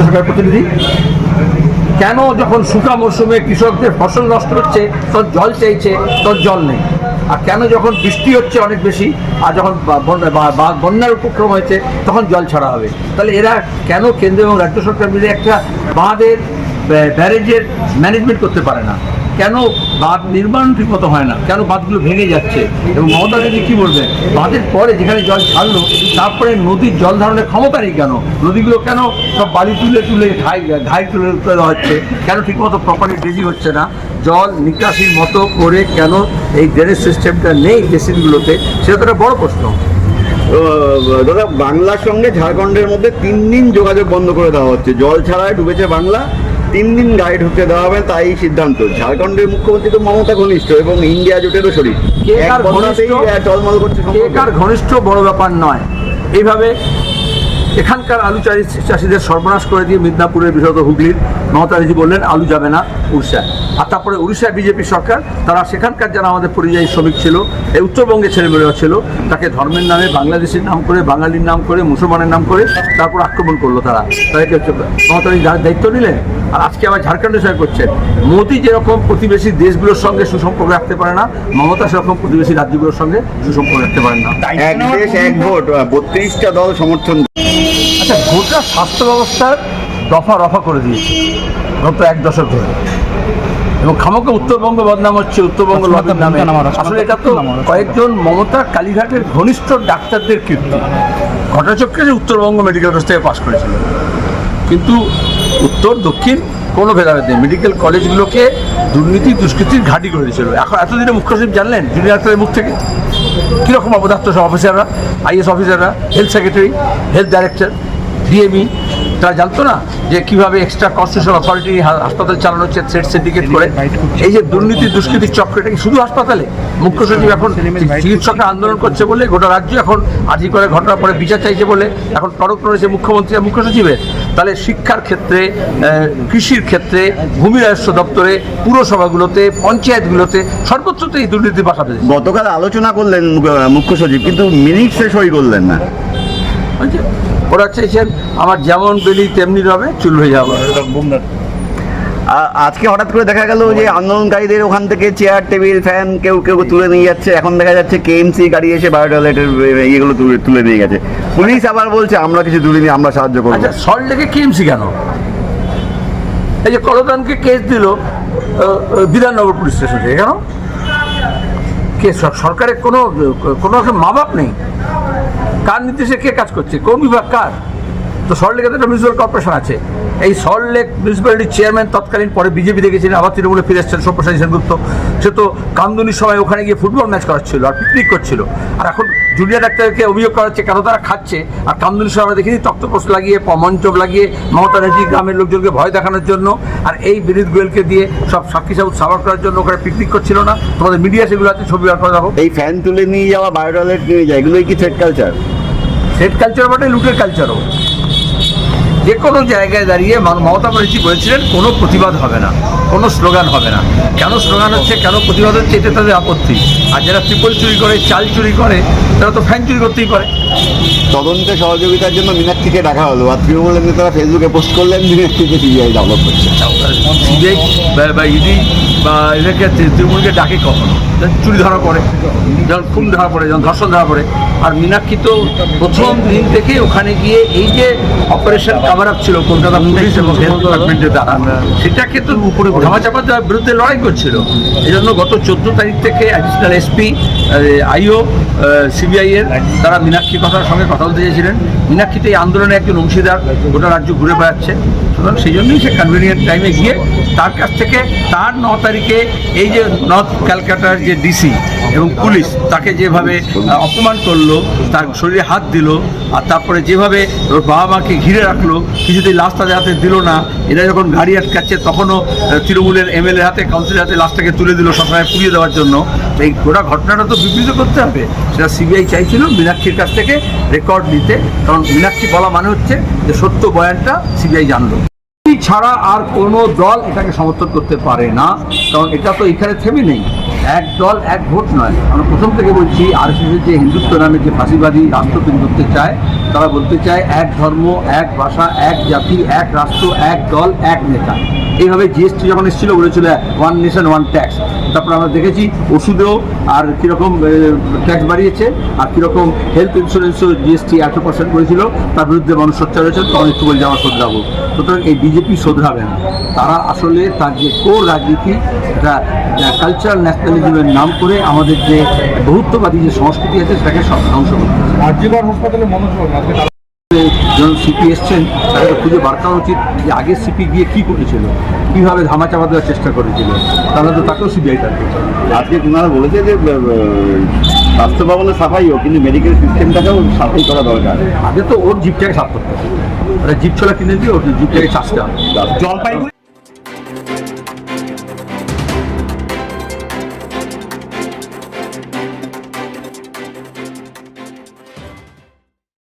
রাজ্য সরকার প্রতিনিধি, কেন যখন শুকা মরশুমে কৃষকদের ফসল নষ্ট হচ্ছে তখন জল চাইছে, তখন জল নেই, আর কেন যখন বৃষ্টি হচ্ছে অনেক বেশি আর যখন বন্যার উপক্রম হয়েছে তখন জল ছাড়া হবে? তাহলে এরা কেন কেন্দ্র এবং রাজ্য সরকার মিলে একটা বাঁধের ব্যারেজের ম্যানেজমেন্ট করতে পারে না? কেন বাঁধ নির্মাণ ঠিকমতো হয় না? কেন বাঁধগুলো ভেঙে যাচ্ছে? এবং মমতা ব্যানার্জি কী বলবেন, বাঁধের পরে যেখানে জল ছাড়লো তারপরে নদীর জল ধারণের ক্ষমতা নেই কেন? নদীগুলো কেন সব বালি তুলে তুলে ঘাই তুলে দেওয়া হচ্ছে? কেন ঠিকমতো প্রপারলি ড্রেজিং হচ্ছে না? জল নিকাশির মতো করে কেন এই ড্রেনেজ সিস্টেমটা নেই বেসিনগুলোতে, সেটা তো একটা বড় প্রশ্ন। দাদা, বাংলার সঙ্গে ঝাড়খণ্ডের মধ্যে 3 দিন যোগাযোগ বন্ধ করে দেওয়া হচ্ছে, জল ছাড়ায় ডুবেছে বাংলা, 3 দিন গাড়ি ঢুকতে দেওয়া হবে, তাই সিদ্ধান্ত। ঝাড়খণ্ডের মুখ্যমন্ত্রী তো মমতা ঘনিষ্ঠ এবং ইন্ডিয়া জোটেরও শরীর, টলমল করছে। ঘনিষ্ঠ বড় ব্যাপার নয়, এইভাবে এখানকার আলু চাষিদের সর্বনাশ করে দিয়ে মিদনাপুরের বিশেষত হুগলির মমতা ব্যানার্জি বললেন আলু যাবে না উড়িষ্যায়, আর তারপরে উড়িষ্যায় বিজেপি সরকার, তারা সেখানকার যারা আমাদের পরিযায়ী শ্রমিক ছিল, এই উত্তরবঙ্গের ছেলেমেয়েরা ছিল, তাকে ধর্মের নামে, বাংলাদেশের নাম করে, বাঙালির নাম করে, মুসলমানের নাম করে তারপর আক্রমণ করলো। তাদেরকে মমতা ব্যানার্জি যারা দায়িত্ব নিলেন, আর আজকে আবার ঝাড়খণ্ডের সঙ্গে করছেন। মোদি যেরকম প্রতিবেশী দেশগুলোর সঙ্গে সুসম্পর্ক রাখতে পারে না, মমতা সেরকম প্রতিবেশী রাজ্যগুলোর সঙ্গে সুসম্পর্ক রাখতে পারেন না। এক দেশ এক ভোট, 32টা দল সমর্থন। আচ্ছা, গোটা স্বাস্থ্য ব্যবস্থার রফা করে দিয়েছে গত 1 দশক ধরে, এবং খামোকে উত্তরবঙ্গ বদনাম হচ্ছে উত্তরবঙ্গ লবির নামে। আসলে এটা তো কয়েকজন মমতা কালীঘাটের ঘনিষ্ঠ ডাক্তারদের কীর্তি। ঘটনাচক্রে যে উত্তরবঙ্গ মেডিকেল কলেজ থেকে পাশ করেছিল, কিন্তু উত্তর দক্ষিণ কোনো ভেদাভেদ নেই, মেডিকেল কলেজগুলোকে দুর্নীতি দুষ্কৃতির ঘাঁটি করে দিয়েছিল। এখন এতদিনে মুখ্য সচিব জানলেন জুনিয়র ডাক্তারের মুখ থেকে কীরকম অপদার্থ সব অফিসাররা, আইএস অফিসাররা, health secretary, health director, DME, তারা জানতো না যে কীভাবে এক্সট্রা কনস্টিটিউশনাল অথরিটি হাসপাতাল চালানো হচ্ছে থ্রেড সিন্ডিকেট করে। এই যে দুর্নীতি দুষ্কৃতির চক্র, এটা কি শুধু হাসপাতালে? মুখ্য সচিব এখন চিকিৎসকরা আন্দোলন করছে বলে গোটা রাজ্য এখন আজি করে ঘটনার পরে বিচার চাইছে বলে এখন টনক নড়েছে মুখ্যমন্ত্রী আর মুখ্য সচিবের। তাহলে শিক্ষার ক্ষেত্রে, কৃষির ক্ষেত্রে, ভূমি রাজস্ব দপ্তরে, পুরসভাগুলোতে, পঞ্চায়েতগুলোতে সর্বত্র তো এই দুর্নীতির বাসা পেয়েছে। গতকাল আলোচনা করলেন মুখ্য সচিব, কিন্তু মিনিটসে সই করলেন না। ওরা চাইছেন আমার যেমন বেলি তেমনি রবে, চুল হয়ে যাবে। আজকে হঠাৎ করে দেখা গেল যে আন্দোলনকারীদের ওখান থেকে চেয়ার টেবিল ফ্যান কেউ কেউ তুলে নিয়ে যাচ্ছে। এখন দেখা যাচ্ছে কেএমসি গাড়ি এসে বায়োটয়লেটের ইয়েগুলো তুলে নিয়ে গেছে। পুলিশ আবার বলছে আমরা কিছু তুলিনি, আমরা সাহায্য করবো। আচ্ছা, সল্টলেকে কেএমসি কেন? এই যে কলতানকে কেস দিল বিধাননগর পুলিশ স্টেশন থেকে, কেন? কে সরকারের কোনো মা বাপ নেই? কার নির্দেশে কে কাজ করছে? কোন বিভাগ কার? তো সল্টলেকে তো একটা মিউনিসিপ্যাল কর্পোরেশন আছে। এই সল্টলেক মিউনিসিপ্যালিটির চেয়ারম্যান তৎকালীন, পরে বিজেপি দেখেছিলেন, আবার তৃণমূলে ফিরে এসেছেন সব্যসাচী সেনগুপ্ত। সে তো কামদুনির সময় ওখানে গিয়ে ফুটবল ম্যাচ করাচ্ছিল আর পিকনিক করছিল, আর এখন জুনিয়র ডাক্তারকে অভিযোগ করা হচ্ছে কেন তারা খাচ্ছে। আর কামদুনির সময় আমরা দেখিনি তক্তপোস্ট লাগিয়ে, মঞ্চ লাগিয়ে মমতা ব্যানার্জি গ্রামের লোকজনকে ভয় দেখানোর জন্য, আর এই বিনীত গোয়েলকে দিয়ে সব সাক্ষী সাবুত সাবার করার জন্য ওখানে পিকনিক করছিল না? তোমাদের মিডিয়া সেগুলো আছে, ছবি বার করে দেখো। এই ফ্যান তুলে নিয়ে যাওয়া, বায়োটয়লেট নিয়ে যায়, এগুলোই কি থ্রেড কালচার? থ্রেড কালচার বটে, লুটের কালচারও। যে কোনো জায়গায় দাঁড়িয়ে মমতা ব্যানার্জি বলেছিলেন কোনো প্রতিবাদ হবে না, কোনো স্লোগান হবে না। কেন স্লোগান হচ্ছে, কেন প্রতিবাদ হচ্ছে, এটা তাদের আপত্তি। আর যারা ত্রিপল চুরি করে, চাল চুরি করে, তারা তো ফ্যান চুরি করতেই পারে। তদন্তে সহযোগিতার জন্য মীনাক্ষীকে ডাকা হলো, আর তৃণমূল নেতারা ফেসবুকে পোস্ট করলেন মীনাক্ষীকে সিবিআই ডাউনলোড করছে। সিবিআই বা ইডি বা এদেরকে তৃণমূলকে ডাকে কখনো? চুরি ধরা পড়ে, যখন খুন ধরা পড়ে, যখন ধর্ষণ ধরা পড়ে। আর মীনাক্ষী তো প্রথম দিন থেকে ওখানে গিয়ে এই যে অপারেশন কভার আপ ছিল কলকাতা পুলিশ এবং হেলথ ডিপার্টমেন্টের দ্বারা, সেটাকে তো উপরে ধামাচাপা দেওয়ার বিরুদ্ধে লড়াই করছিল। এই জন্য গত 14 তারিখ থেকে অ্যাডিশনাল এসপি, আইও, সিবিআই এর তারা মীনাক্ষীর সঙ্গে কথা বলতে চেয়েছিলেন। মীনাক্ষী তো এই আন্দোলনে একজন অংশীদার, গোটা রাজ্য ঘুরে বেড়াচ্ছে। সুতরাং সেই জন্যই সে কনভিনিয়েন্ট টাইমে গিয়ে তার কাছ থেকে তার 9 তারিখে এই যে নর্থ ক্যালকাটার যে ডিসি এবং পুলিশ তাকে যেভাবে অপমান করলো, তার শরীরে হাত দিল, আর তারপরে যেভাবে ওর বাবা মাকে ঘিরে রাখলো, কিছুতেই লাশ তাদের হাতে দিল না। এরা যখন গাড়ি আটকাচ্ছে তখনও তৃণমূলের এমএলএর হাতে, কাউন্সিলের হাতে লাশটাকে তুলে দিল সরকারে পুড়িয়ে দেওয়ার জন্য। এই গোটা ঘটনাটা তো বিবৃত করতে হবে। সেটা সিবিআই চাইছিল মীনাক্ষীর কাছ থেকে রেকর্ড নিতে, কারণ মীনাক্ষী বলা মানে হচ্ছে যে সত্য বয়ানটা সিবিআই জানলো। ছাড়া আর কোনো দল এটাকে সমর্থন করতে পারে না, কারণ এটা তো এখানে থেমে নেই। এক দল এক ভোট নয়। আমরা প্রথম থেকে বলছি আরএসএসের যে হিন্দুত্ব নামে যে ফাঁসিবাদী রাষ্ট্র তৈরি করতে চায়, তারা বলতে চায় এক ধর্ম, এক ভাষা, এক জাতি, এক রাষ্ট্র, এক দল, এক নেতা। এইভাবে জিএসটি যখন এসেছিল বলেছিল ওয়ান নেশন ওয়ান ট্যাক্স। তারপর আমরা দেখেছি ওষুধেও আর কীরকম ট্যাক্স বাড়িয়েছে, আর কীরকম হেলথ ইন্স্যুরেন্সও জিএসটি 100% করেছিল, তার বিরুদ্ধে মানুষ সোচ্চার হয়েছে। তখন একটু বলছে আমার শোধরাবো। সুতরাং এই বিজেপি শোধরাবে না। তারা আসলে তার যে কোর রাজনীতি, এটা কালচারাল ন্যাশনালিজমের নাম করে আমাদের যে বহুত্ববাদী যে সংস্কৃতি আছে সেটাকে সব ধ্বংস করতে চায়। আরজিকর হাসপাতালে মনোযোগ আজকে যখন সিপি এসছেন তাকে খুঁজে বার করা উচিত যে আগের সিপি গিয়ে কী করেছিল, কীভাবে ধামাচাপা দেওয়ার চেষ্টা করেছিল, তাহলে তো তাকেও সিবিআই থাকবে। আজকে ওনারা বলেছে যে স্বাস্থ্য ভবনে সাফাই হোক, কিন্তু মেডিকেল সিস্টেমটাকেও সাফাই করা দরকার। আগে তো ওর জিপটাকে সাফ করতে হবে, জিপ ছোলা কিনে দিয়ে ওর জিপটাকে চাষতে হবে। জলপাইগুড়ি